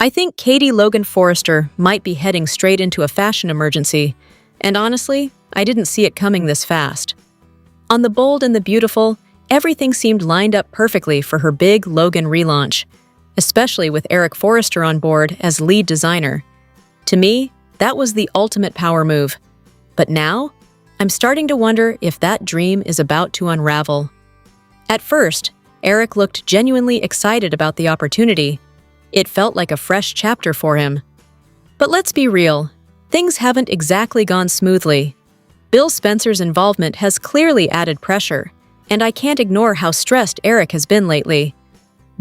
I think Katie Logan Forrester might be heading straight into a fashion emergency, and honestly, I didn't see it coming this fast. On The Bold and the Beautiful, everything seemed lined up perfectly for her big Logan relaunch, especially with Eric Forrester on board as lead designer. To me, that was the ultimate power move. But now, I'm starting to wonder if that dream is about to unravel. At first, Eric looked genuinely excited about the opportunity. It felt like a fresh chapter for him. But let's be real, things haven't exactly gone smoothly. Bill Spencer's involvement has clearly added pressure, and I can't ignore how stressed Eric has been lately.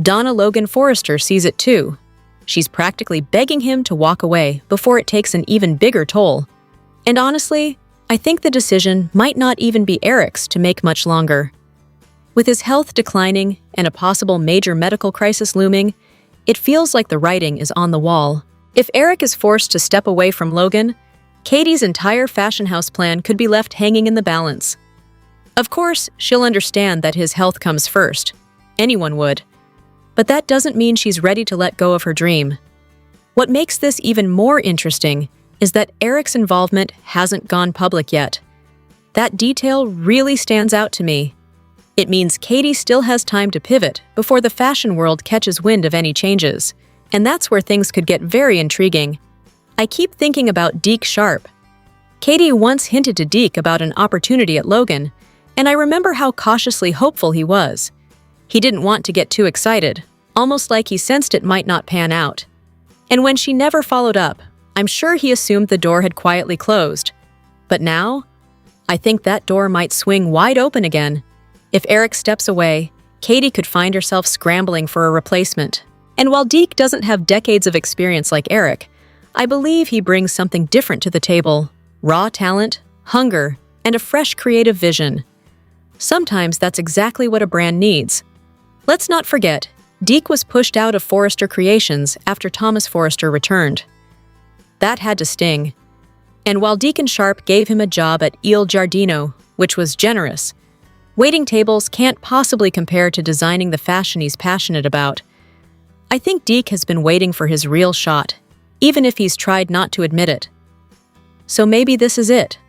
Donna Logan Forrester sees it too. She's practically begging him to walk away before it takes an even bigger toll. And honestly, I think the decision might not even be Eric's to make much longer. With his health declining and a possible major medical crisis looming, it feels like the writing is on the wall. If Eric is forced to step away from Logan, Katie's entire fashion house plan could be left hanging in the balance. Of course, she'll understand that his health comes first. Anyone would. But that doesn't mean she's ready to let go of her dream. What makes this even more interesting is that Eric's involvement hasn't gone public yet. That detail really stands out to me. It means Katie still has time to pivot before the fashion world catches wind of any changes, and that's where things could get very intriguing. I keep thinking about Deke Sharp. Katie once hinted to Deke about an opportunity at Logan, and I remember how cautiously hopeful he was. He didn't want to get too excited, almost like he sensed it might not pan out. And when she never followed up, I'm sure he assumed the door had quietly closed. But now, I think that door might swing wide open again. If Eric steps away, Katie could find herself scrambling for a replacement. And while Deke doesn't have decades of experience like Eric, I believe he brings something different to the table: raw talent, hunger, and a fresh creative vision. Sometimes that's exactly what a brand needs. Let's not forget, Deke was pushed out of Forrester Creations after Thomas Forrester returned. That had to sting. And while Deacon Sharp gave him a job at Il Giardino, which was generous, waiting tables can't possibly compare to designing the fashion he's passionate about. I think Deke has been waiting for his real shot, even if he's tried not to admit it. So maybe this is it.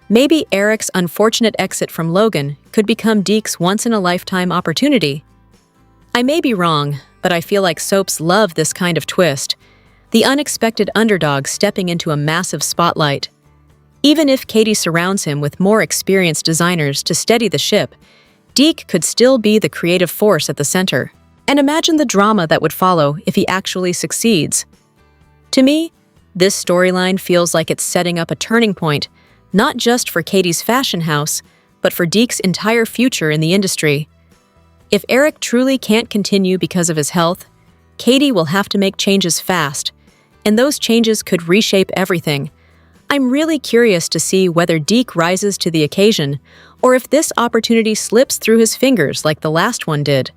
Maybe Eric's unfortunate exit from Logan could become Deke's once-in-a-lifetime opportunity. I may be wrong, but I feel like soaps love this kind of twist, the unexpected underdog stepping into a massive spotlight. Even if Katie surrounds him with more experienced designers to steady the ship, Deke could still be the creative force at the center. And imagine the drama that would follow if he actually succeeds. To me, this storyline feels like it's setting up a turning point, not just for Katie's fashion house, but for Deke's entire future in the industry. If Eric truly can't continue because of his health, Katie will have to make changes fast, and those changes could reshape everything. I'm really curious to see whether Deke rises to the occasion, or if this opportunity slips through his fingers like the last one did.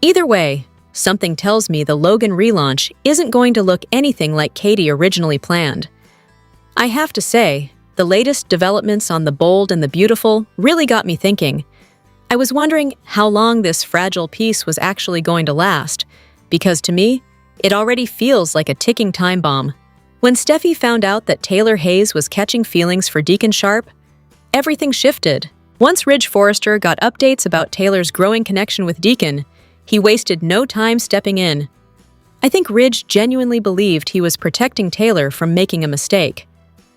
Either way, something tells me the Logan relaunch isn't going to look anything like Katie originally planned. I have to say, the latest developments on The Bold and the Beautiful really got me thinking. I was wondering how long this fragile piece was actually going to last, because to me, it already feels like a ticking time bomb. When Steffi found out that Taylor Hayes was catching feelings for Deacon Sharp, everything shifted. Once Ridge Forrester got updates about Taylor's growing connection with Deacon, he wasted no time stepping in. I think Ridge genuinely believed he was protecting Taylor from making a mistake.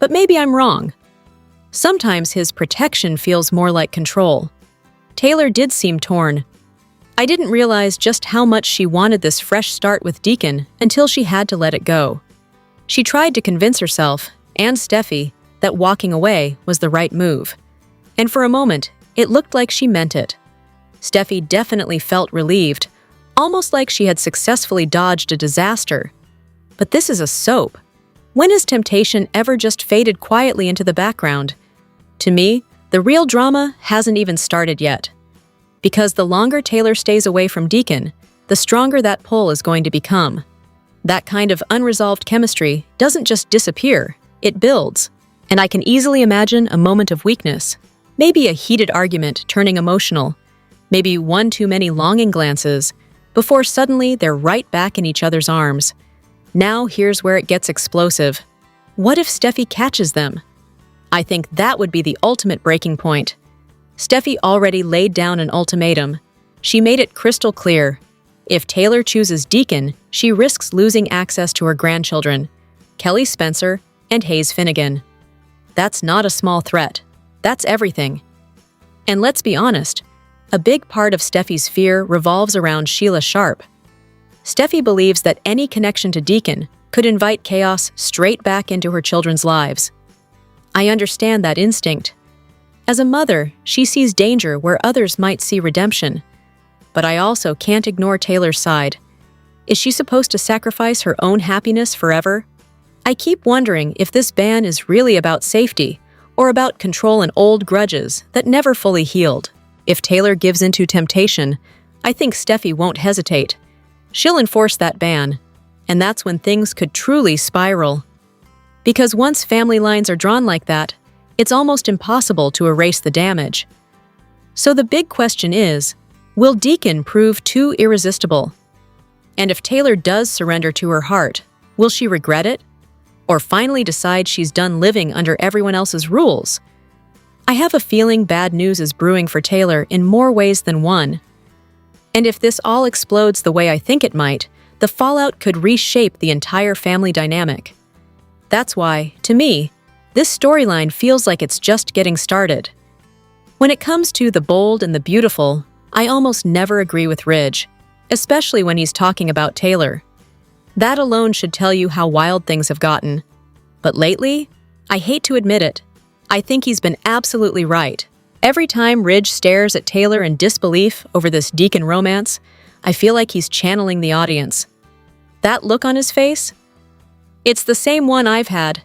But maybe I'm wrong. Sometimes his protection feels more like control. Taylor did seem torn. I didn't realize just how much she wanted this fresh start with Deacon until she had to let it go. She tried to convince herself, and Steffi, that walking away was the right move. And for a moment, it looked like she meant it. Steffi definitely felt relieved, almost like she had successfully dodged a disaster. But this is a soap. When has temptation ever just faded quietly into the background? To me, the real drama hasn't even started yet. Because the longer Taylor stays away from Deacon, the stronger that pull is going to become. That kind of unresolved chemistry doesn't just disappear, it builds. And I can easily imagine a moment of weakness, maybe a heated argument turning emotional, maybe one too many longing glances, before suddenly they're right back in each other's arms. Now here's where it gets explosive. What if Steffi catches them? I think that would be the ultimate breaking point. Steffi already laid down an ultimatum. She made it crystal clear. If Taylor chooses Deacon, she risks losing access to her grandchildren, Kelly Spencer and Hayes Finnegan. That's not a small threat. That's everything. And let's be honest, a big part of Steffi's fear revolves around Sheila Sharp. Steffi believes that any connection to Deacon could invite chaos straight back into her children's lives. I understand that instinct. As a mother, she sees danger where others might see redemption. But I also can't ignore Taylor's side. Is she supposed to sacrifice her own happiness forever? I keep wondering if this ban is really about safety or about control and old grudges that never fully healed. If Taylor gives into temptation, I think Steffi won't hesitate. She'll enforce that ban, and that's when things could truly spiral. Because once family lines are drawn like that, it's almost impossible to erase the damage. So the big question is, will Deacon prove too irresistible? And if Taylor does surrender to her heart, will she regret it? Or finally decide she's done living under everyone else's rules? I have a feeling bad news is brewing for Taylor in more ways than one. And if this all explodes the way I think it might, the fallout could reshape the entire family dynamic. That's why, to me, this storyline feels like it's just getting started. When it comes to the bold and the beautiful, I almost never agree with Ridge, especially when he's talking about Taylor. That alone should tell you how wild things have gotten. But lately, I hate to admit it, I think he's been absolutely right. Every time Ridge stares at Taylor in disbelief over this Deacon romance, I feel like he's channeling the audience. That look on his face? It's the same one I've had.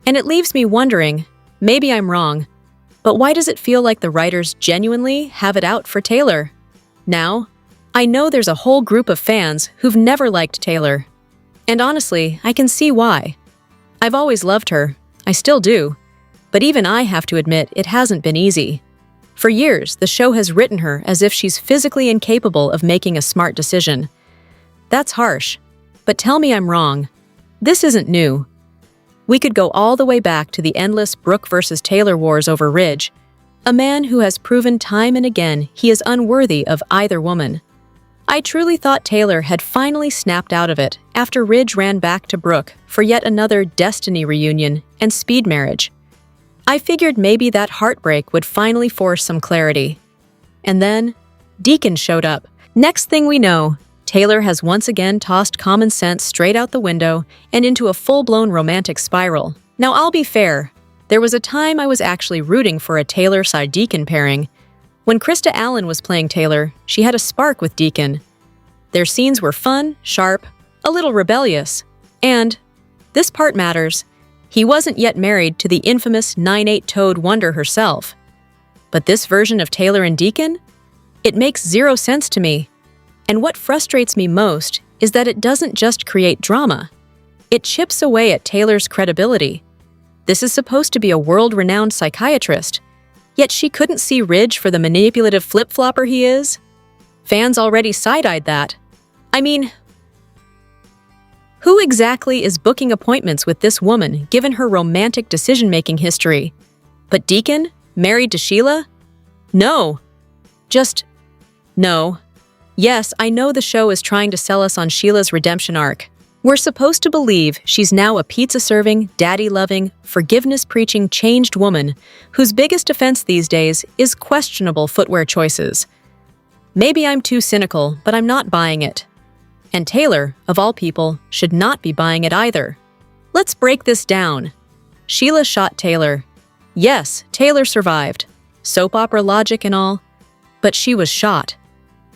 And it leaves me wondering, maybe I'm wrong, but why does it feel like the writers genuinely have it out for Taylor? Now, I know there's a whole group of fans who've never liked Taylor. And honestly, I can see why. I've always loved her. I still do. But even I have to admit it hasn't been easy. For years, the show has written her as if she's physically incapable of making a smart decision. That's harsh. But tell me I'm wrong. This isn't new. We could go all the way back to the endless Brooke versus Taylor wars over Ridge, a man who has proven time and again he is unworthy of either woman. I truly thought Taylor had finally snapped out of it after Ridge ran back to Brooke for yet another Destiny reunion and speed marriage. I figured maybe that heartbreak would finally force some clarity. And then, Deacon showed up. Next thing we know, Taylor has once again tossed common sense straight out the window and into a full-blown romantic spiral. Now, I'll be fair. There was a time I was actually rooting for a Taylor-side Deacon pairing. When Krista Allen was playing Taylor, she had a spark with Deacon. Their scenes were fun, sharp, a little rebellious, and, this part matters, he wasn't yet married to the infamous 9'8" Toad Wonder herself. But this version of Taylor and Deacon? It makes zero sense to me. And what frustrates me most is that it doesn't just create drama. It chips away at Taylor's credibility. This is supposed to be a world-renowned psychiatrist, yet she couldn't see Ridge for the manipulative flip-flopper he is? Fans already side-eyed that. I mean, who exactly is booking appointments with this woman given her romantic decision-making history? But Deacon? Married to Sheila? No. No. Yes, I know the show is trying to sell us on Sheila's redemption arc. We're supposed to believe she's now a pizza-serving, daddy-loving, forgiveness-preaching, changed woman whose biggest offense these days is questionable footwear choices. Maybe I'm too cynical, but I'm not buying it. And Taylor, of all people, should not be buying it either. Let's break this down. Sheila shot Taylor. Yes, Taylor survived. Soap opera logic and all. But she was shot.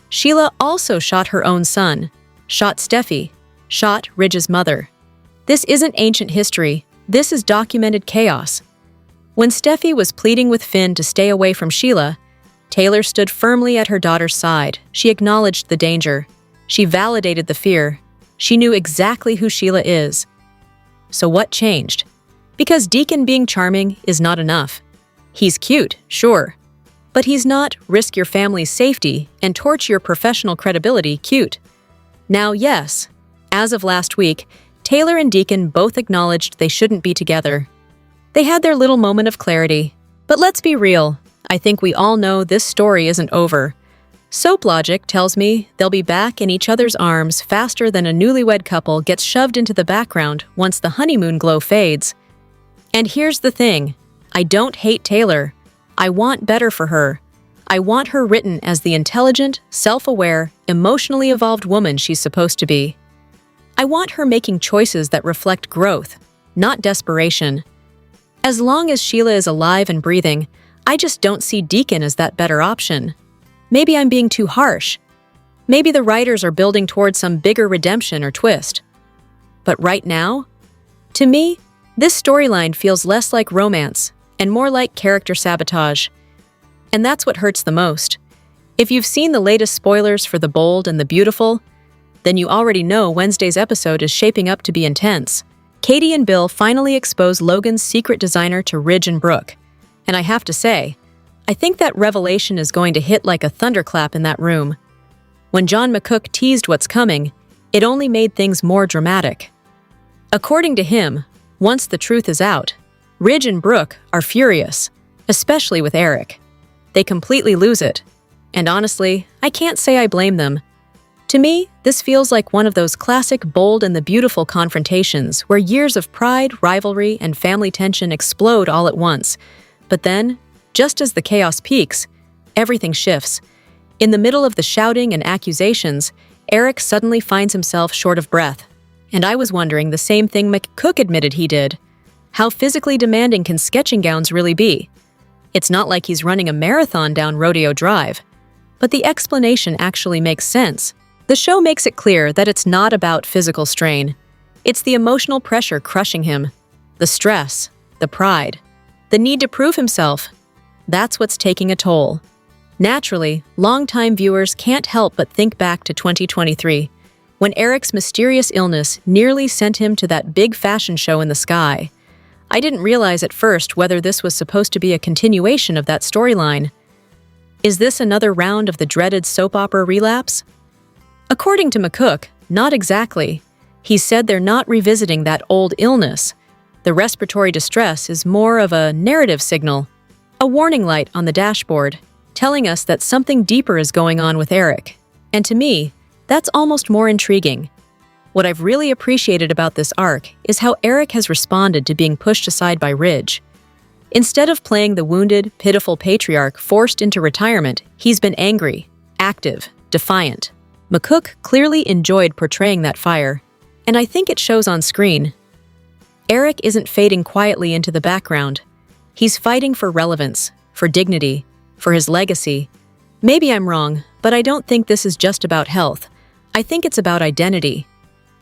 Sheila also shot her own son, shot Steffi, shot Ridge's mother. This isn't ancient history. This is documented chaos. When Steffi was pleading with Finn to stay away from Sheila, Taylor stood firmly at her daughter's side. She acknowledged the danger. She validated the fear. She knew exactly who Sheila is. So what changed? Because Deacon being charming is not enough. He's cute, sure. But he's not risk your family's safety and torch your professional credibility cute. Now, yes, as of last week, Taylor and Deacon both acknowledged they shouldn't be together. They had their little moment of clarity. But let's be real, I think we all know this story isn't over. Soap logic tells me they'll be back in each other's arms faster than a newlywed couple gets shoved into the background once the honeymoon glow fades. And here's the thing, I don't hate Taylor. I want better for her. I want her written as the intelligent, self-aware, emotionally evolved woman she's supposed to be. I want her making choices that reflect growth, not desperation. As long as Sheila is alive and breathing, I just don't see Deacon as that better option. Maybe I'm being too harsh. Maybe the writers are building towards some bigger redemption or twist. But right now, to me, this storyline feels less like romance and more like character sabotage. And that's what hurts the most. If you've seen the latest spoilers for The Bold and the Beautiful, then you already know Wednesday's episode is shaping up to be intense. Katie and Bill finally expose Logan's secret designer to Ridge and Brooke. And I have to say, I think that revelation is going to hit like a thunderclap in that room. When John McCook teased what's coming, it only made things more dramatic. According to him, once the truth is out, Ridge and Brooke are furious, especially with Eric. They completely lose it. And honestly, I can't say I blame them. To me, this feels like one of those classic Bold and the Beautiful confrontations where years of pride, rivalry, and family tension explode all at once. But then, just as the chaos peaks, everything shifts. In the middle of the shouting and accusations, Eric suddenly finds himself short of breath. And I was wondering the same thing McCook admitted he did. How physically demanding can sketching gowns really be? It's not like he's running a marathon down Rodeo Drive. But the explanation actually makes sense. The show makes it clear that it's not about physical strain. It's the emotional pressure crushing him. The stress, the pride, the need to prove himself. That's what's taking a toll. Naturally, longtime viewers can't help but think back to 2023, when Eric's mysterious illness nearly sent him to that big fashion show in the sky. I didn't realize at first whether this was supposed to be a continuation of that storyline. Is this another round of the dreaded soap opera relapse? According to McCook, not exactly. He said they're not revisiting that old illness. The respiratory distress is more of a narrative signal, a warning light on the dashboard, telling us that something deeper is going on with Eric. And to me, that's almost more intriguing. What I've really appreciated about this arc is how Eric has responded to being pushed aside by Ridge. Instead of playing the wounded, pitiful patriarch forced into retirement, he's been angry, active, defiant. McCook clearly enjoyed portraying that fire, and I think it shows on screen. Eric isn't fading quietly into the background. He's fighting for relevance, for dignity, for his legacy. Maybe I'm wrong, but I don't think this is just about health. I think it's about identity.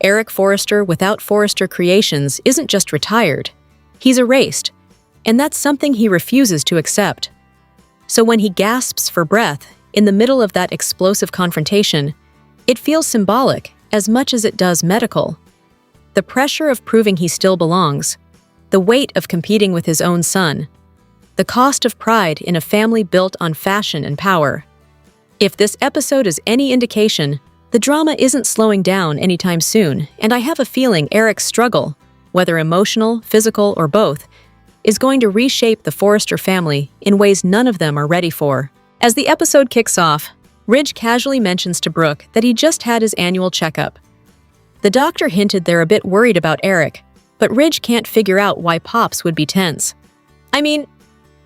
Eric Forrester without Forrester Creations isn't just retired. He's erased, and that's something he refuses to accept. So when he gasps for breath in the middle of that explosive confrontation, it feels symbolic as much as it does medical. The pressure of proving he still belongs, the weight of competing with his own son, the cost of pride in a family built on fashion and power. If this episode is any indication, the drama isn't slowing down anytime soon, and I have a feeling Eric's struggle, whether emotional, physical, or both, is going to reshape the Forrester family in ways none of them are ready for. As the episode kicks off, Ridge casually mentions to Brooke that he just had his annual checkup. The doctor hinted they're a bit worried about Eric, but Ridge can't figure out why Pops would be tense. I mean,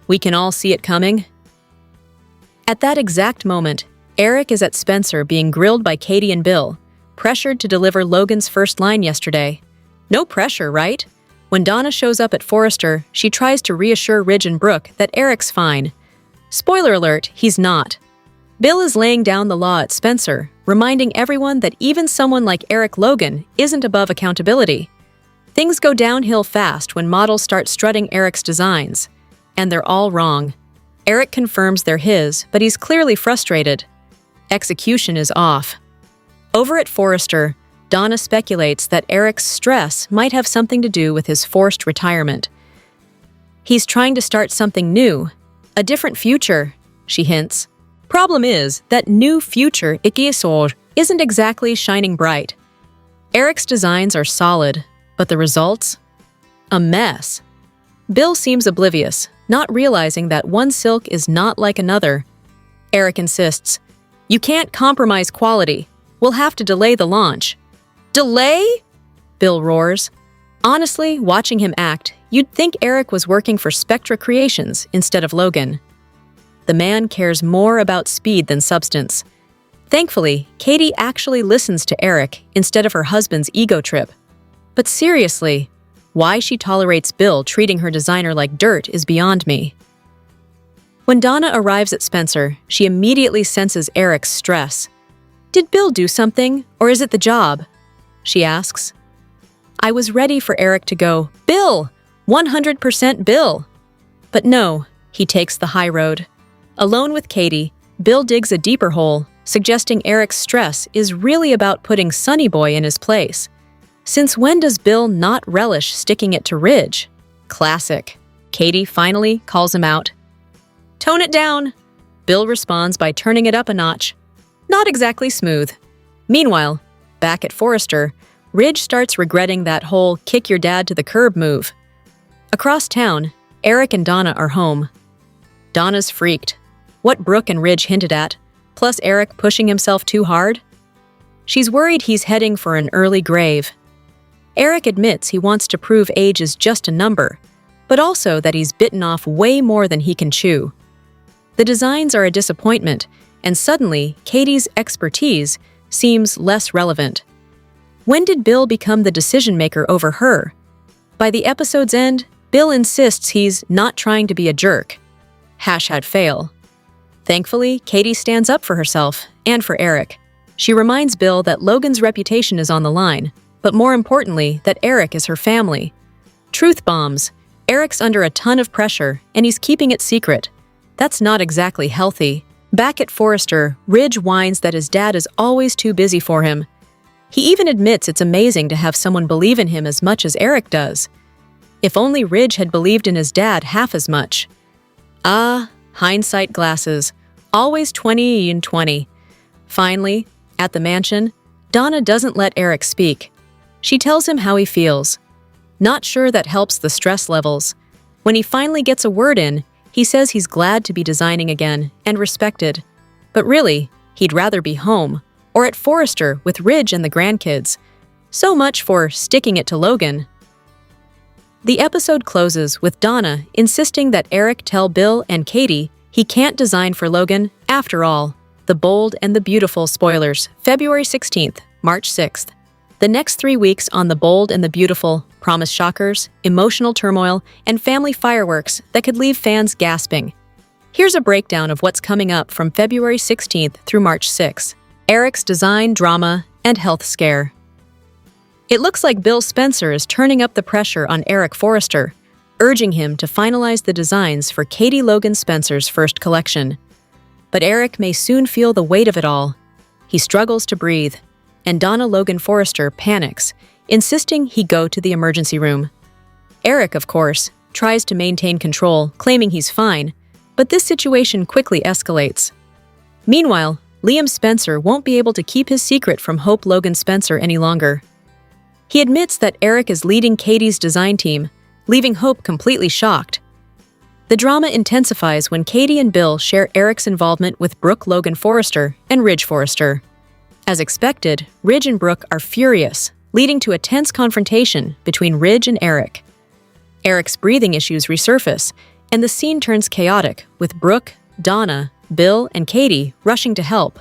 we can all see it coming. At that exact moment, Eric is at Spencer being grilled by Katie and Bill, pressured to deliver Logan's first line yesterday. No pressure, right? When Donna shows up at Forrester, she tries to reassure Ridge and Brooke that Eric's fine. Spoiler alert, he's not. Bill is laying down the law at Spencer, reminding everyone that even someone like Eric Logan isn't above accountability. Things go downhill fast when models start strutting Eric's designs, and they're all wrong. Eric confirms they're his, but he's clearly frustrated. Execution is off. Over at Forrester, Donna speculates that Eric's stress might have something to do with his forced retirement. He's trying to start something new, a different future, she hints. Problem is that new future isn't exactly shining bright. Eric's designs are solid, But the results? A mess. Bill seems oblivious, not realizing that one silk is not like another. Eric insists, "You can't compromise quality. We'll have to delay the launch." "Delay?" Bill roars. Honestly, watching him act, you'd think Eric was working for Spectra Creations instead of Logan. The man cares more about speed than substance. Thankfully, Katie actually listens to Eric instead of her husband's ego trip. But seriously, why she tolerates Bill treating her designer like dirt is beyond me. When Donna arrives at Spencer, she immediately senses Eric's stress. "Did Bill do something, or is it the job?" she asks. I was ready for Eric to go, "Bill! 100% Bill!" But no, he takes the high road. Alone with Katie, Bill digs a deeper hole, suggesting Eric's stress is really about putting Sonny Boy in his place. Since when does Bill not relish sticking it to Ridge? Classic. Katie finally calls him out. "Tone it down." Bill responds by turning it up a notch. Not exactly smooth. Meanwhile, back at Forrester, Ridge starts regretting that whole kick your dad to the curb move. Across town, Eric and Donna are home. Donna's freaked. What Brooke and Ridge hinted at, plus Eric pushing himself too hard? She's worried he's heading for an early grave. Eric admits he wants to prove age is just a number, but also that he's bitten off way more than he can chew. The designs are a disappointment, and suddenly, Katie's expertise seems less relevant. When did Bill become the decision-maker over her? By the episode's end, Bill insists he's not trying to be a jerk. #fail. Thankfully, Katie stands up for herself and for Eric. She reminds Bill that Logan's reputation is on the line, but more importantly, that Eric is her family. Truth bombs. Eric's under a ton of pressure, and he's keeping it secret. That's not exactly healthy. Back at Forrester, Ridge whines that his dad is always too busy for him. He even admits it's amazing to have someone believe in him as much as Eric does. If only Ridge had believed in his dad half as much. Ah, hindsight glasses. Always 20/20. Finally, at the mansion, Donna doesn't let Eric speak. She tells him how he feels. Not sure that helps the stress levels. When he finally gets a word in, he says he's glad to be designing again and respected. But really, he'd rather be home, or at Forrester with Ridge and the grandkids. So much for sticking it to Logan. The episode closes with Donna insisting that Eric tell Bill and Katie he can't design for Logan after all. The Bold and the Beautiful spoilers, February 16th, March 6th. The next 3 weeks on The Bold and the Beautiful promise shockers, emotional turmoil, and family fireworks that could leave fans gasping. Here's a breakdown of what's coming up from February 16th through March 6th. Eric's design, drama, and health scare. It looks like Bill Spencer is turning up the pressure on Eric Forrester, urging him to finalize the designs for Katie Logan Spencer's first collection. But Eric may soon feel the weight of it all. He struggles to breathe, and Donna Logan Forrester panics, insisting he go to the emergency room. Eric, of course, tries to maintain control, claiming he's fine, but this situation quickly escalates. Meanwhile, Liam Spencer won't be able to keep his secret from Hope Logan Spencer any longer. He admits that Eric is leading Katie's design team, leaving Hope completely shocked. The drama intensifies when Katie and Bill share Eric's involvement with Brooke Logan Forrester and Ridge Forrester. As expected, Ridge and Brooke are furious, leading to a tense confrontation between Ridge and Eric. Eric's breathing issues resurface, and the scene turns chaotic, with Brooke, Donna, Bill, and Katie rushing to help,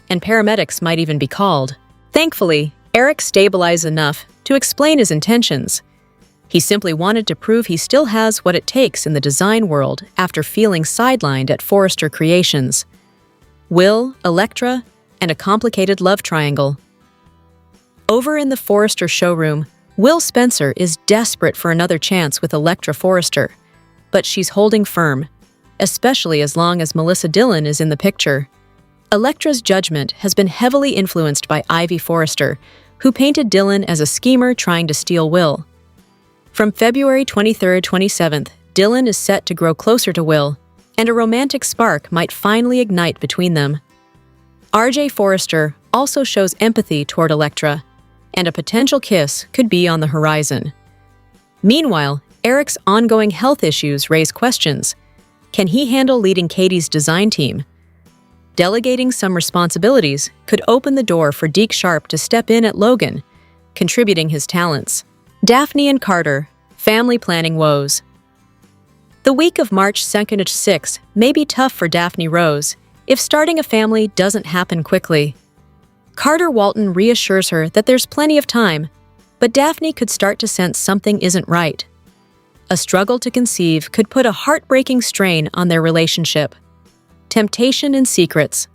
and paramedics might even be called. Thankfully, Eric stabilizes enough to explain his intentions. He simply wanted to prove he still has what it takes in the design world after feeling sidelined at Forrester Creations. Will, Electra, and a complicated love triangle. Over in the Forrester showroom, Will Spencer is desperate for another chance with Electra Forrester, but she's holding firm, especially as long as Melissa Dillon is in the picture. Electra's judgment has been heavily influenced by Ivy Forrester, who painted Dillon as a schemer trying to steal Will. From February 23rd-27th, Dillon is set to grow closer to Will, and a romantic spark might finally ignite between them. RJ Forrester also shows empathy toward Electra, and a potential kiss could be on the horizon. Meanwhile, Eric's ongoing health issues raise questions. Can he handle leading Katie's design team? Delegating some responsibilities could open the door for Deke Sharp to step in at Logan, contributing his talents. Daphne and Carter, family planning woes. The week of March 2nd to 6th may be tough for Daphne Rose if starting a family doesn't happen quickly. Carter Walton reassures her that there's plenty of time, but Daphne could start to sense something isn't right. A struggle to conceive could put a heartbreaking strain on their relationship. Temptation and secrets.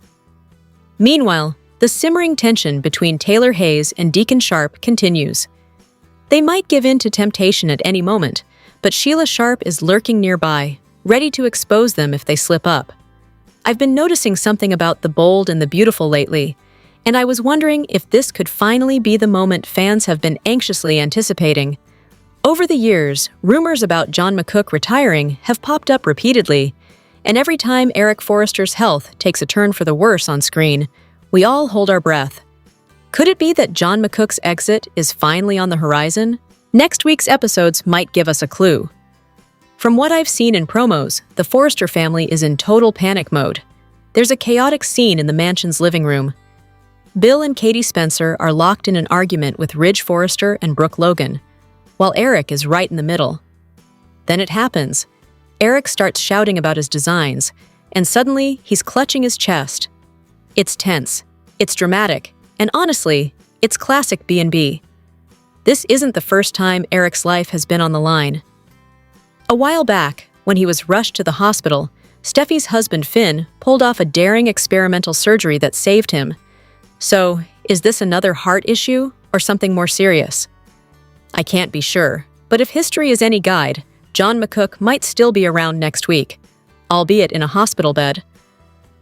Meanwhile, the simmering tension between Taylor Hayes and Deacon Sharp continues. They might give in to temptation at any moment, but Sheila Sharp is lurking nearby, ready to expose them if they slip up. I've been noticing something about the bold and the beautiful lately, and I was wondering if this could finally be the moment fans have been anxiously anticipating. Over the years, rumors about John McCook retiring have popped up repeatedly, and every time Eric Forrester's health takes a turn for the worse on screen, we all hold our breath. Could it be that John McCook's exit is finally on the horizon? Next week's episodes might give us a clue. From what I've seen in promos, the Forrester family is in total panic mode. There's a chaotic scene in the mansion's living room. Bill and Katie Spencer are locked in an argument with Ridge Forrester and Brooke Logan, while Eric is right in the middle. Then it happens. Eric starts shouting about his designs, and suddenly he's clutching his chest. It's tense, it's dramatic, and honestly, it's classic B&B. This isn't the first time Eric's life has been on the line. A while back, when he was rushed to the hospital, Steffi's husband Finn pulled off a daring experimental surgery that saved him. So, is this another heart issue or something more serious? I can't be sure, but if history is any guide, John McCook might still be around next week, albeit in a hospital bed.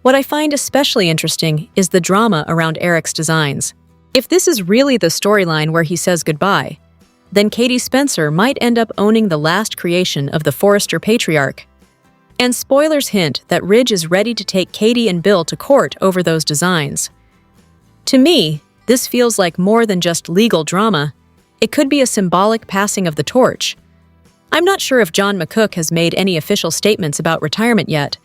What I find especially interesting is the drama around Eric's designs. If this is really the storyline where he says goodbye, then Katie Spencer might end up owning the last creation of the Forrester patriarch. And spoilers hint that Ridge is ready to take Katie and Bill to court over those designs. To me, this feels like more than just legal drama. It could be a symbolic passing of the torch. I'm not sure if John McCook has made any official statements about retirement yet,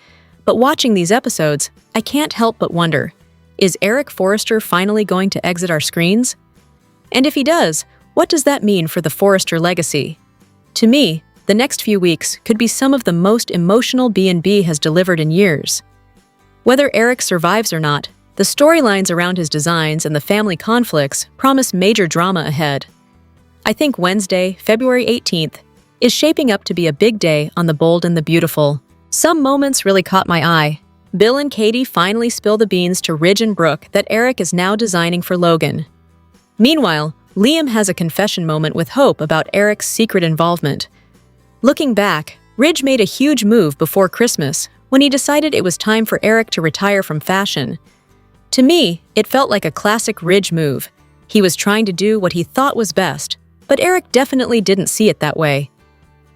but watching these episodes, I can't help but wonder, is Eric Forrester finally going to exit our screens? And if he does, what does that mean for the Forrester legacy? To me, the next few weeks could be some of the most emotional B&B has delivered in years. Whether Eric survives or not, the storylines around his designs and the family conflicts promise major drama ahead. I think Wednesday, February 18th, is shaping up to be a big day on The Bold and the Beautiful. Some moments really caught my eye. Bill and Katie finally spill the beans to Ridge and Brooke that Eric is now designing for Logan. Meanwhile, Liam has a confession moment with Hope about Eric's secret involvement. Looking back, Ridge made a huge move before Christmas when he decided it was time for Eric to retire from fashion. To me, it felt like a classic Ridge move. He was trying to do what he thought was best, but Eric definitely didn't see it that way.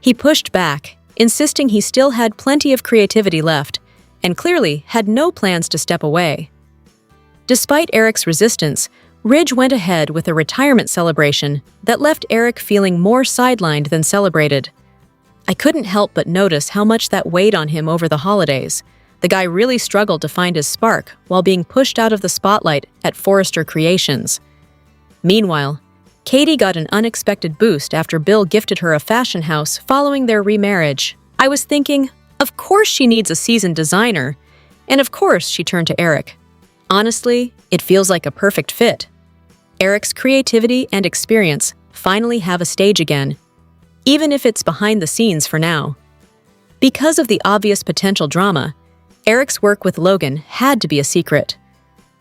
He pushed back, insisting he still had plenty of creativity left, and clearly had no plans to step away. Despite Eric's resistance, Ridge went ahead with a retirement celebration that left Eric feeling more sidelined than celebrated. I couldn't help but notice how much that weighed on him over the holidays. The guy really struggled to find his spark while being pushed out of the spotlight at Forrester Creations. Meanwhile, Katie got an unexpected boost after Bill gifted her a fashion house following their remarriage. I was thinking, of course she needs a seasoned designer, and of course she turned to Eric. Honestly, it feels like a perfect fit. Eric's creativity and experience finally have a stage again, even if it's behind the scenes for now. Because of the obvious potential drama, Eric's work with Logan had to be a secret.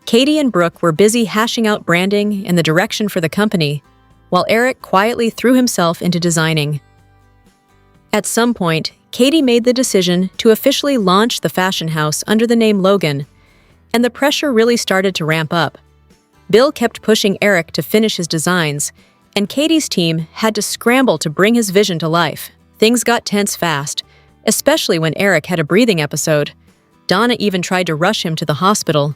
Katie and Brooke were busy hashing out branding and the direction for the company, while Eric quietly threw himself into designing. At some point, Katie made the decision to officially launch the fashion house under the name Logan, and the pressure really started to ramp up. Bill kept pushing Eric to finish his designs, and Katie's team had to scramble to bring his vision to life. Things got tense fast, especially when Eric had a breathing episode. Donna even tried to rush him to the hospital.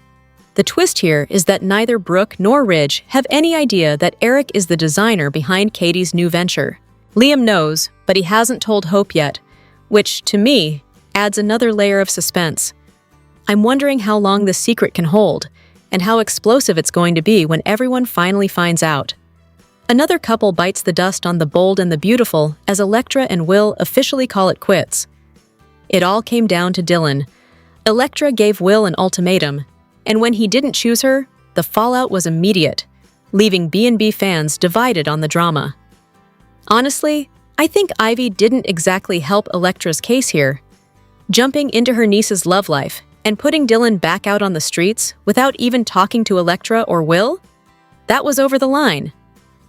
The twist here is that neither Brooke nor Ridge have any idea that Eric is the designer behind Katie's new venture. Liam knows, but he hasn't told Hope yet, which, to me, adds another layer of suspense. I'm wondering how long this secret can hold, and how explosive it's going to be when everyone finally finds out. Another couple bites the dust on The Bold and the Beautiful as Elektra and Will officially call it quits. It all came down to Dylan. Elektra gave Will an ultimatum, and when he didn't choose her, the fallout was immediate, leaving B&B fans divided on the drama. Honestly, I think Ivy didn't exactly help Elektra's case here. Jumping into her niece's love life and putting Dylan back out on the streets without even talking to Elektra or Will? That was over the line.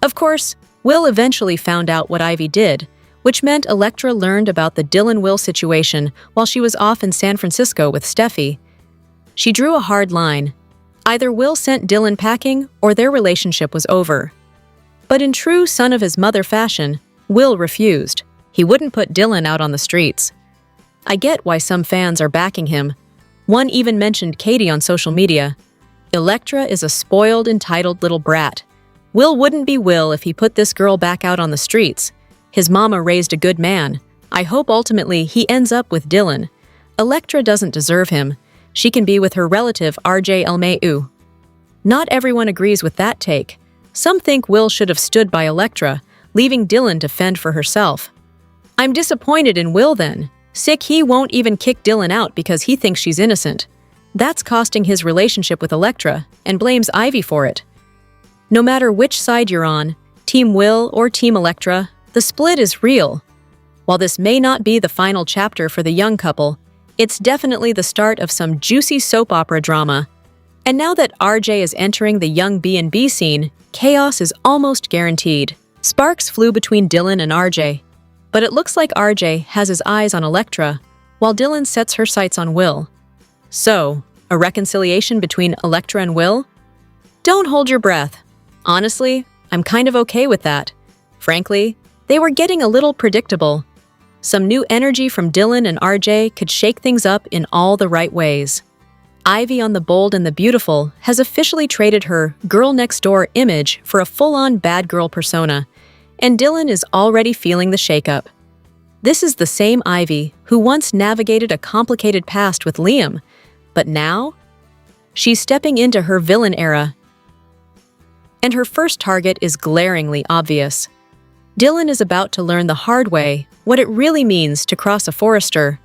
Of course, Will eventually found out what Ivy did, which meant Elektra learned about the Dylan-Will situation while she was off in San Francisco with Steffi. She drew a hard line. Either Will sent Dylan packing or their relationship was over. But in true son-of-his-mother fashion, Will refused. He wouldn't put Dylan out on the streets. I get why some fans are backing him. One even mentioned Katie on social media. Elektra is a spoiled, entitled little brat. Will wouldn't be Will if he put this girl back out on the streets. His mama raised a good man. I hope ultimately he ends up with Dylan. Elektra doesn't deserve him. She can be with her relative RJ Elmeu. Not everyone agrees with that take. Some think Will should have stood by Elektra, leaving Dylan to fend for herself. I'm disappointed in Will then. Sick he won't even kick Dylan out because he thinks she's innocent. That's costing his relationship with Elektra, and blames Ivy for it. No matter which side you're on, Team Will or Team Elektra, the split is real. While this may not be the final chapter for the young couple, it's definitely the start of some juicy soap opera drama. And now that RJ is entering the young B&B scene, chaos is almost guaranteed. Sparks flew between Dylan and RJ, but it looks like RJ has his eyes on Elektra, while Dylan sets her sights on Will. So, a reconciliation between Elektra and Will? Don't hold your breath. Honestly, I'm kind of okay with that. Frankly, they were getting a little predictable. Some new energy from Dylan and RJ could shake things up in all the right ways. Ivy on The Bold and the Beautiful has officially traded her girl-next-door image for a full-on bad girl persona, and Dylan is already feeling the shakeup. This is the same Ivy who once navigated a complicated past with Liam, but now? She's stepping into her villain era, and her first target is glaringly obvious. Dylan is about to learn the hard way what it really means to cross a Forrester.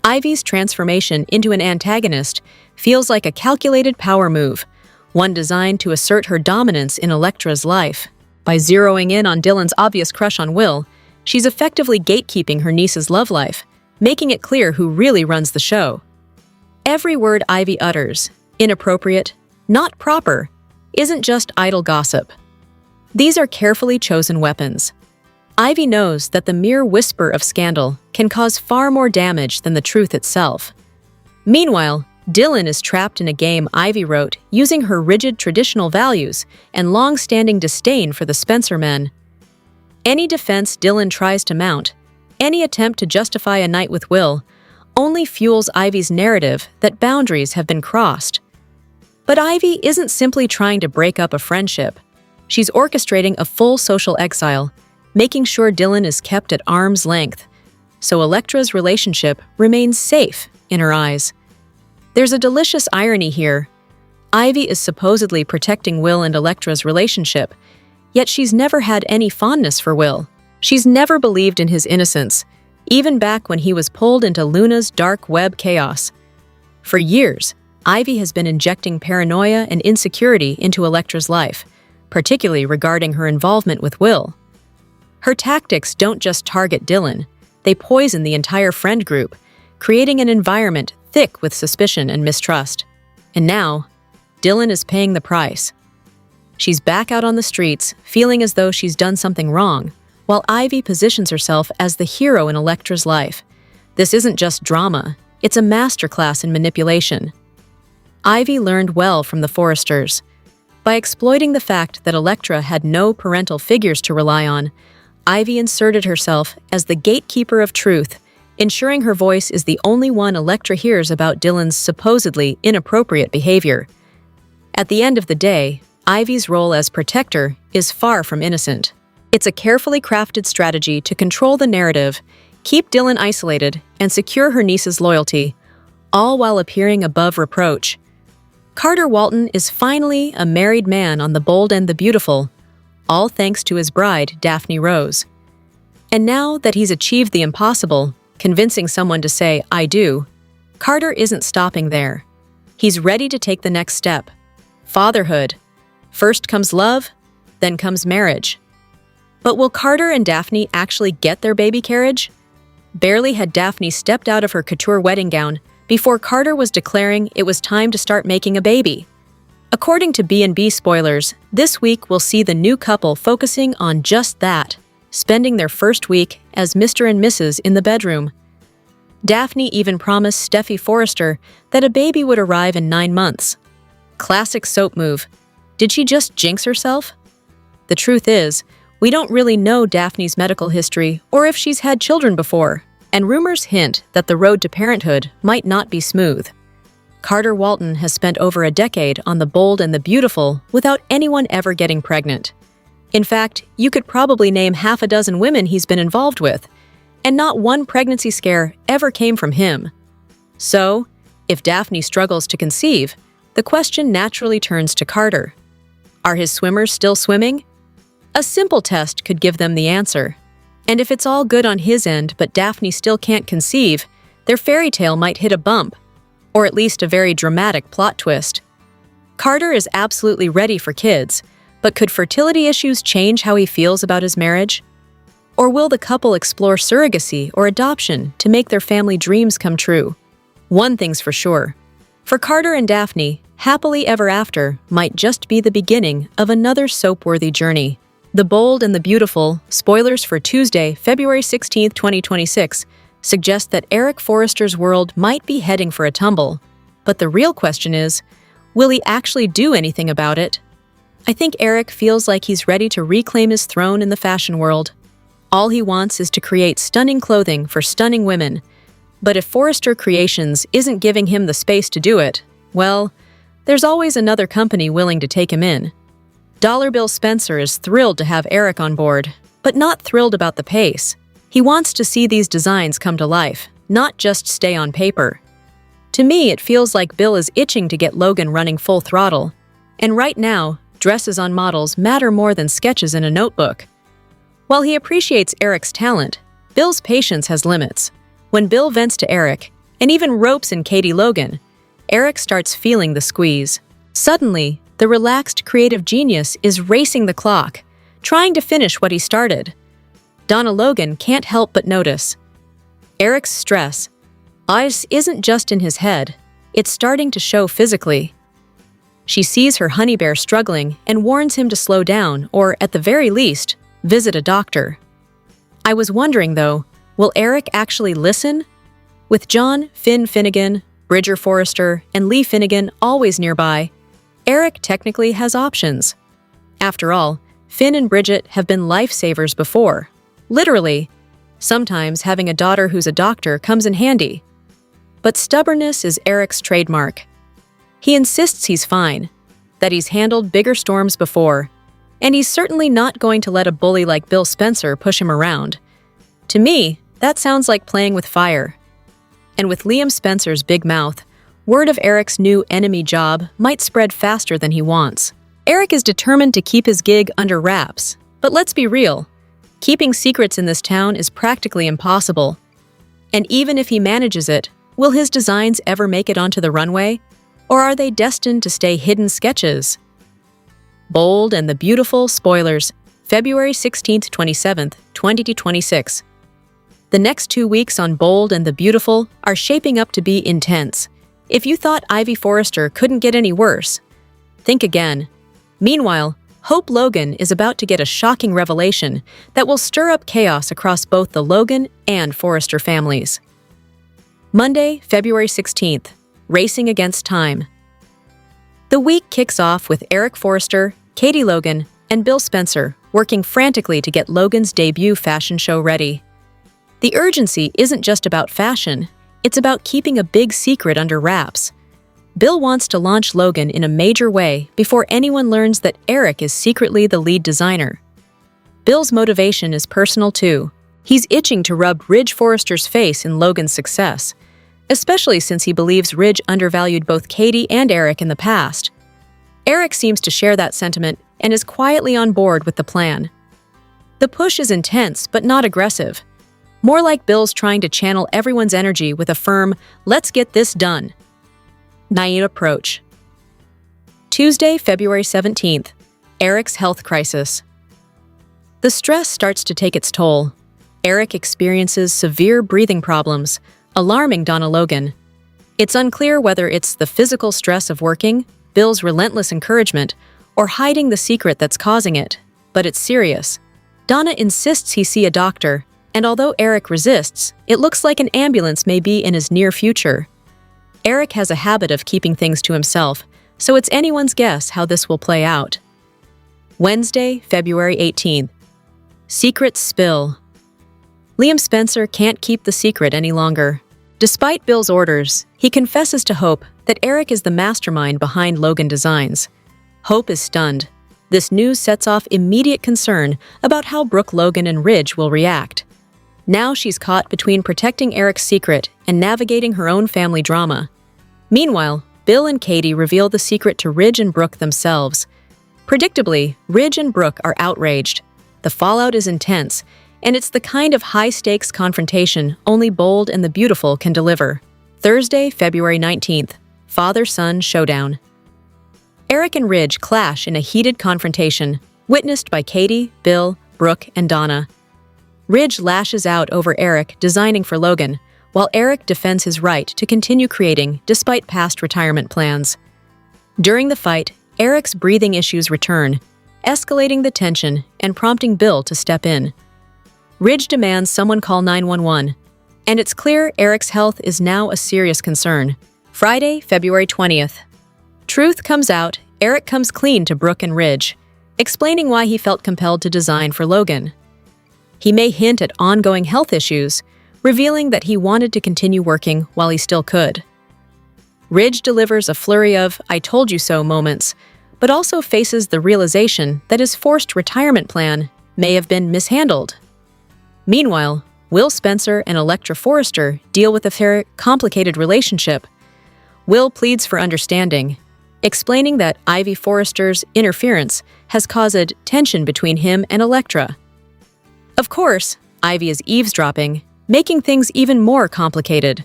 Ivy's transformation into an antagonist feels like a calculated power move, one designed to assert her dominance in Elektra's life. By zeroing in on Dylan's obvious crush on Will, she's effectively gatekeeping her niece's love life, making it clear who really runs the show. Every word Ivy utters, inappropriate, not proper, isn't just idle gossip. These are carefully chosen weapons. Ivy knows that the mere whisper of scandal can cause far more damage than the truth itself. Meanwhile, Dylan is trapped in a game Ivy wrote using her rigid traditional values and long-standing disdain for the Spencer men. Any defense Dylan tries to mount, any attempt to justify a night with Will, only fuels Ivy's narrative that boundaries have been crossed. But Ivy isn't simply trying to break up a friendship. She's orchestrating a full social exile, making sure Dylan is kept at arm's length, so Elektra's relationship remains safe in her eyes. There's a delicious irony here. Ivy is supposedly protecting Will and Elektra's relationship, yet she's never had any fondness for Will. She's never believed in his innocence, even back when he was pulled into Luna's dark web chaos. For years, Ivy has been injecting paranoia and insecurity into Elektra's life, particularly regarding her involvement with Will. Her tactics don't just target Dylan, they poison the entire friend group, creating an environment thick with suspicion and mistrust. And now, Dylan is paying the price. She's back out on the streets, feeling as though she's done something wrong, while Ivy positions herself as the hero in Elektra's life. This isn't just drama, it's a masterclass in manipulation. Ivy learned well from the Forresters. By exploiting the fact that Elektra had no parental figures to rely on, Ivy inserted herself as the gatekeeper of truth, ensuring her voice is the only one Elektra hears about Dylan's supposedly inappropriate behavior. At the end of the day, Ivy's role as protector is far from innocent. It's a carefully crafted strategy to control the narrative, keep Dylan isolated, and secure her niece's loyalty, all while appearing above reproach. Carter Walton is finally a married man on The Bold and the Beautiful, all thanks to his bride, Daphne Rose. And now that he's achieved the impossible, convincing someone to say, "I do," Carter isn't stopping there. He's ready to take the next step. Fatherhood. First comes love, then comes marriage. But will Carter and Daphne actually get their baby carriage? Barely had Daphne stepped out of her couture wedding gown before Carter was declaring it was time to start making a baby. According to B&B spoilers, this week we'll see the new couple focusing on just that, spending their first week as Mr. and Mrs. in the bedroom. Daphne even promised Steffi Forrester that a baby would arrive in 9 months. Classic soap move. Did she just jinx herself? The truth is, we don't really know Daphne's medical history or if she's had children before, and rumors hint that the road to parenthood might not be smooth. Carter Walton has spent over a decade on The Bold and the Beautiful without anyone ever getting pregnant. In fact, you could probably name half a dozen women he's been involved with, and not one pregnancy scare ever came from him. So, if Daphne struggles to conceive, the question naturally turns to Carter. Are his swimmers still swimming? A simple test could give them the answer. And if it's all good on his end but Daphne still can't conceive, their fairy tale might hit a bump, or at least a very dramatic plot twist. Carter is absolutely ready for kids, but could fertility issues change how he feels about his marriage? Or will the couple explore surrogacy or adoption to make their family dreams come true? One thing's for sure. For Carter and Daphne, happily ever after might just be the beginning of another soap-worthy journey. The Bold and the Beautiful, spoilers for Tuesday, February 16, 2026, suggest that Eric Forrester's world might be heading for a tumble. But the real question is, will he actually do anything about it? I think Eric feels like he's ready to reclaim his throne in the fashion world. All he wants is to create stunning clothing for stunning women. But if Forrester Creations isn't giving him the space to do it, well, there's always another company willing to take him in. Dollar Bill Spencer is thrilled to have Eric on board, but not thrilled about the pace. He wants to see these designs come to life, not just stay on paper. To me, it feels like Bill is itching to get Logan running full throttle. And right now, dresses on models matter more than sketches in a notebook. While he appreciates Eric's talent, Bill's patience has limits. When Bill vents to Eric, and even ropes in Katie Logan, Eric starts feeling the squeeze. Suddenly, the relaxed creative genius is racing the clock, trying to finish what he started. Donna Logan can't help but notice. Eric's stress isn't just in his head, it's starting to show physically. She sees her honey bear struggling and warns him to slow down or, at the very least, visit a doctor. I was wondering, though, will Eric actually listen? With John, Finn Finnegan, Bridger Forrester, and Lee Finnegan always nearby, Eric technically has options. After all, Finn and Bridget have been lifesavers before. Literally, sometimes having a daughter who's a doctor comes in handy. But stubbornness is Eric's trademark. He insists he's fine, that he's handled bigger storms before, and he's certainly not going to let a bully like Bill Spencer push him around. To me, that sounds like playing with fire. And with Liam Spencer's big mouth, word of Eric's new enemy job might spread faster than he wants. Eric is determined to keep his gig under wraps, but let's be real. Keeping secrets in this town is practically impossible. And even if he manages it, will his designs ever make it onto the runway? Or are they destined to stay hidden sketches? Bold and the Beautiful spoilers, February 16th, 27th, 2026. The next 2 weeks on Bold and the Beautiful are shaping up to be intense. If you thought Ivy Forrester couldn't get any worse, think again. Meanwhile, Hope Logan is about to get a shocking revelation that will stir up chaos across both the Logan and Forrester families. Monday, February 16th, Racing Against Time. The week kicks off with Eric Forrester, Katie Logan, and Bill Spencer working frantically to get Logan's debut fashion show ready. The urgency isn't just about fashion, it's about keeping a big secret under wraps. Bill wants to launch Logan in a major way before anyone learns that Eric is secretly the lead designer. Bill's motivation is personal too. He's itching to rub Ridge Forrester's face in Logan's success, especially since he believes Ridge undervalued both Katie and Eric in the past. Eric seems to share that sentiment and is quietly on board with the plan. The push is intense but not aggressive, more like Bill's trying to channel everyone's energy with a firm, "Let's get this done" naive approach. Tuesday, February 17th. Eric's health crisis. The stress starts to take its toll. Eric experiences severe breathing problems, alarming Donna Logan. It's unclear whether it's the physical stress of working, Bill's relentless encouragement, or hiding the secret that's causing it, but it's serious. Donna insists he see a doctor, and although Eric resists, it looks like an ambulance may be in his near future. Eric has a habit of keeping things to himself, so it's anyone's guess how this will play out. Wednesday, February 18th. Secret spill. Liam Spencer can't keep the secret any longer. Despite Bill's orders, he confesses to Hope that Eric is the mastermind behind Logan Designs. Hope is stunned. This news sets off immediate concern about how Brooke, Logan, and Ridge will react. Now she's caught between protecting Eric's secret and navigating her own family drama. Meanwhile, Bill and Katie reveal the secret to Ridge and Brooke themselves. Predictably, Ridge and Brooke are outraged. The fallout is intense, and it's the kind of high-stakes confrontation only Bold and the Beautiful can deliver. Thursday, February 19th. Father-son showdown. Eric and Ridge clash in a heated confrontation, witnessed by Katie, Bill, Brooke, and Donna. Ridge lashes out over Eric designing for Logan, while Eric defends his right to continue creating despite past retirement plans. During the fight, Eric's breathing issues return, escalating the tension and prompting Bill to step in. Ridge demands someone call 911, and it's clear Eric's health is now a serious concern. Friday, February 20th. Truth comes out, Eric comes clean to Brooke and Ridge, explaining why he felt compelled to design for Logan. He may hint at ongoing health issues, revealing that he wanted to continue working while he still could. Ridge delivers a flurry of "I told you so" moments, but also faces the realization that his forced retirement plan may have been mishandled. Meanwhile, Will Spencer and Electra Forrester deal with their complicated relationship. Will pleads for understanding, explaining that Ivy Forrester's interference has caused tension between him and Electra. Of course, Ivy is eavesdropping, making things even more complicated.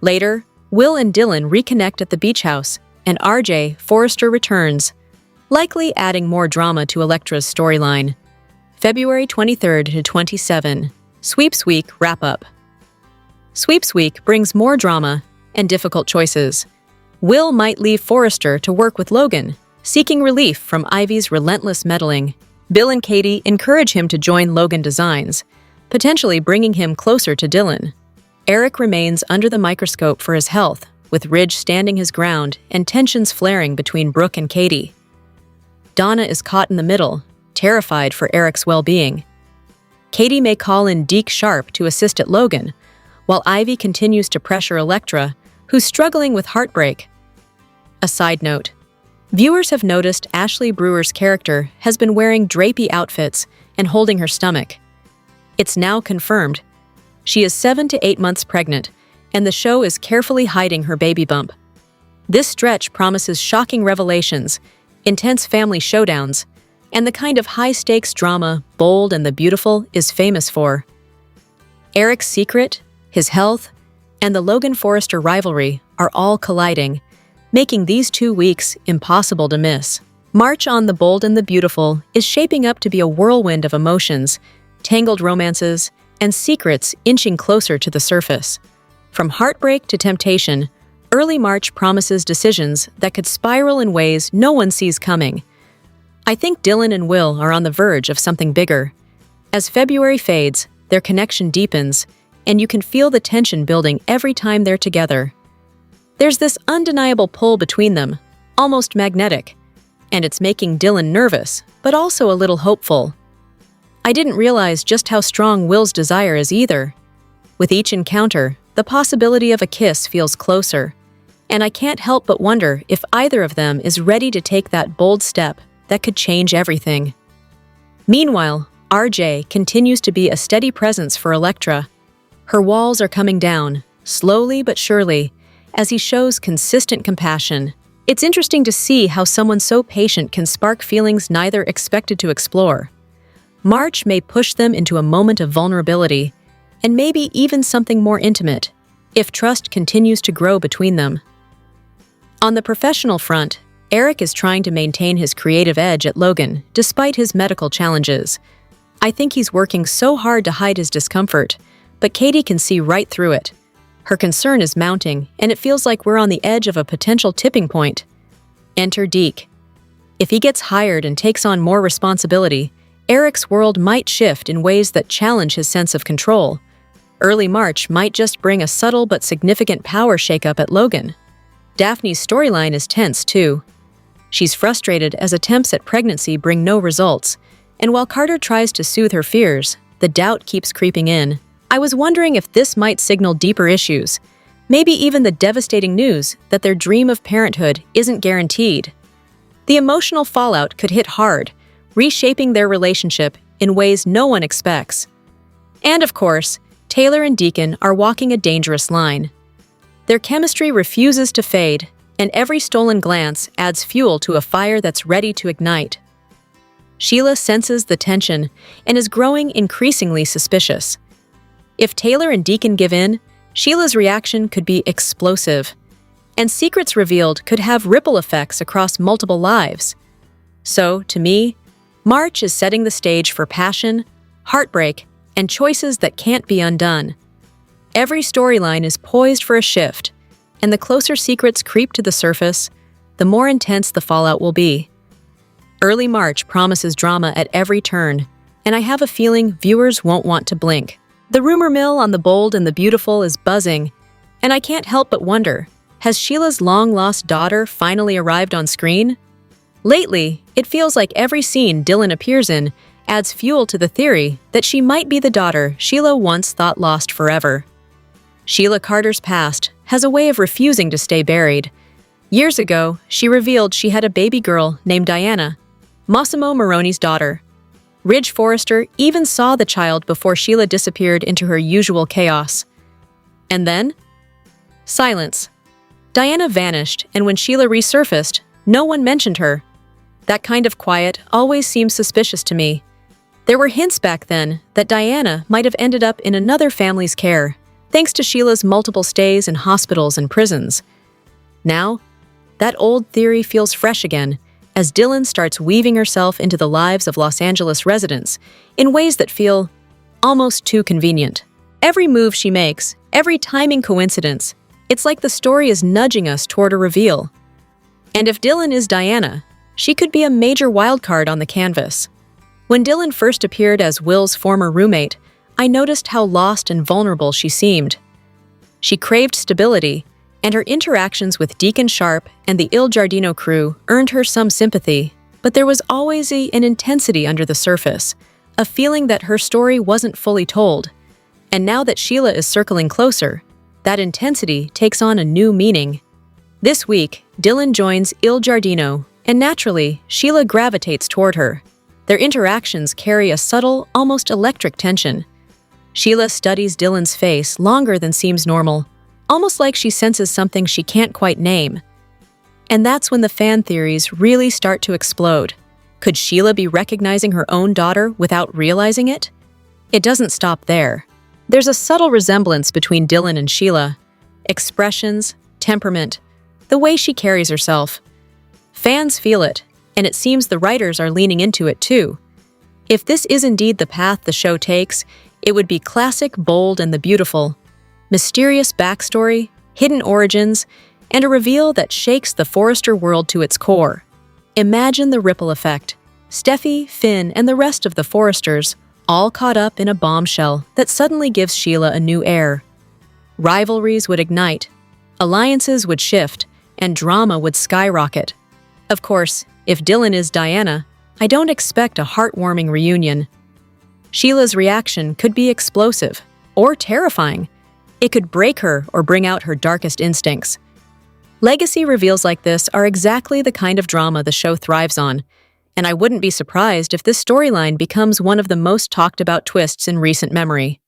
Later, Will and Dylan reconnect at the beach house, and RJ Forrester returns, likely adding more drama to Electra's storyline. February 23rd to 27. Sweeps Week wrap-up. Sweeps Week brings more drama and difficult choices. Will might leave Forrester to work with Logan, seeking relief from Ivy's relentless meddling. Bill and Katie encourage him to join Logan Designs, potentially bringing him closer to Dylan. Eric remains under the microscope for his health, with Ridge standing his ground and tensions flaring between Brooke and Katie. Donna is caught in the middle, terrified for Eric's well-being. Katie may call in Deke Sharp to assist at Logan, while Ivy continues to pressure Electra, who's struggling with heartbreak. A side note. Viewers have noticed Ashley Brewer's character has been wearing drapey outfits and holding her stomach. It's now confirmed. She is 7 to 8 months pregnant, and the show is carefully hiding her baby bump. This stretch promises shocking revelations, intense family showdowns, and the kind of high-stakes drama Bold and the Beautiful is famous for. Eric's secret, his health, and the Logan Forrester rivalry are all colliding, making these 2 weeks impossible to miss. March on the Bold and the Beautiful is shaping up to be a whirlwind of emotions, tangled romances, and secrets inching closer to the surface. From heartbreak to temptation, early March promises decisions that could spiral in ways no one sees coming. I think Dylan and Will are on the verge of something bigger. As February fades, their connection deepens, and you can feel the tension building every time they're together. There's this undeniable pull between them, almost magnetic, and it's making Dylan nervous, but also a little hopeful. I didn't realize just how strong Will's desire is either. With each encounter, the possibility of a kiss feels closer. And I can't help but wonder if either of them is ready to take that bold step that could change everything. Meanwhile, RJ continues to be a steady presence for Elektra. Her walls are coming down, slowly but surely, as he shows consistent compassion. It's interesting to see how someone so patient can spark feelings neither expected to explore. March may push them into a moment of vulnerability, and maybe even something more intimate, if trust continues to grow between them. On the professional front, Eric is trying to maintain his creative edge at Logan, despite his medical challenges. I think he's working so hard to hide his discomfort, but Katie can see right through it. Her concern is mounting, and it feels like we're on the edge of a potential tipping point. Enter Deke. If he gets hired and takes on more responsibility, Eric's world might shift in ways that challenge his sense of control. Early March might just bring a subtle but significant power shakeup at Logan. Daphne's storyline is tense, too. She's frustrated as attempts at pregnancy bring no results, and while Carter tries to soothe her fears, the doubt keeps creeping in. I was wondering if this might signal deeper issues, maybe even the devastating news that their dream of parenthood isn't guaranteed. The emotional fallout could hit hard, reshaping their relationship in ways no one expects. And of course, Taylor and Deacon are walking a dangerous line. Their chemistry refuses to fade, and every stolen glance adds fuel to a fire that's ready to ignite. Sheila senses the tension and is growing increasingly suspicious. If Taylor and Deacon give in, Sheila's reaction could be explosive, and secrets revealed could have ripple effects across multiple lives. So, to me, March is setting the stage for passion, heartbreak, and choices that can't be undone. Every storyline is poised for a shift, and the closer secrets creep to the surface, the more intense the fallout will be. Early March promises drama at every turn, and I have a feeling viewers won't want to blink. The rumor mill on The Bold and the Beautiful is buzzing, and I can't help but wonder, has Sheila's long-lost daughter finally arrived on screen? Lately, it feels like every scene Dylan appears in adds fuel to the theory that she might be the daughter Sheila once thought lost forever. Sheila Carter's past has a way of refusing to stay buried. Years ago, she revealed she had a baby girl named Diana, Massimo Moroni's daughter. Ridge Forrester even saw the child before Sheila disappeared into her usual chaos. And then? Silence. Diana vanished, and when Sheila resurfaced, no one mentioned her. That kind of quiet always seems suspicious to me. There were hints back then that Diana might have ended up in another family's care, thanks to Sheila's multiple stays in hospitals and prisons. Now, that old theory feels fresh again, as Dylan starts weaving herself into the lives of Los Angeles residents in ways that feel almost too convenient. Every move she makes, every timing coincidence, it's like the story is nudging us toward a reveal. And if Dylan is Diana, she could be a major wildcard on the canvas. When Dylan first appeared as Will's former roommate, I noticed how lost and vulnerable she seemed. She craved stability, and her interactions with Deacon Sharp and the Il Giardino crew earned her some sympathy, but there was always an intensity under the surface, a feeling that her story wasn't fully told. And now that Sheila is circling closer, that intensity takes on a new meaning. This week, Dylan joins Il Giardino, and naturally, Sheila gravitates toward her. Their interactions carry a subtle, almost electric tension. Sheila studies Dylan's face longer than seems normal, almost like she senses something she can't quite name. And that's when the fan theories really start to explode. Could Sheila be recognizing her own daughter without realizing it? It doesn't stop there. There's a subtle resemblance between Dylan and Sheila. Expressions, temperament, the way she carries herself. Fans feel it, and it seems the writers are leaning into it too. If this is indeed the path the show takes, it would be classic Bold and the Beautiful. Mysterious backstory, hidden origins, and a reveal that shakes the Forrester world to its core. Imagine the ripple effect. Steffi, Finn, and the rest of the Forresters all caught up in a bombshell that suddenly gives Sheila a new heir. Rivalries would ignite, alliances would shift, and drama would skyrocket. Of course, if Dylan is Diana, I don't expect a heartwarming reunion. Sheila's reaction could be explosive or terrifying. It could break her or bring out her darkest instincts. Legacy reveals like this are exactly the kind of drama the show thrives on, and I wouldn't be surprised if this storyline becomes one of the most talked about twists in recent memory.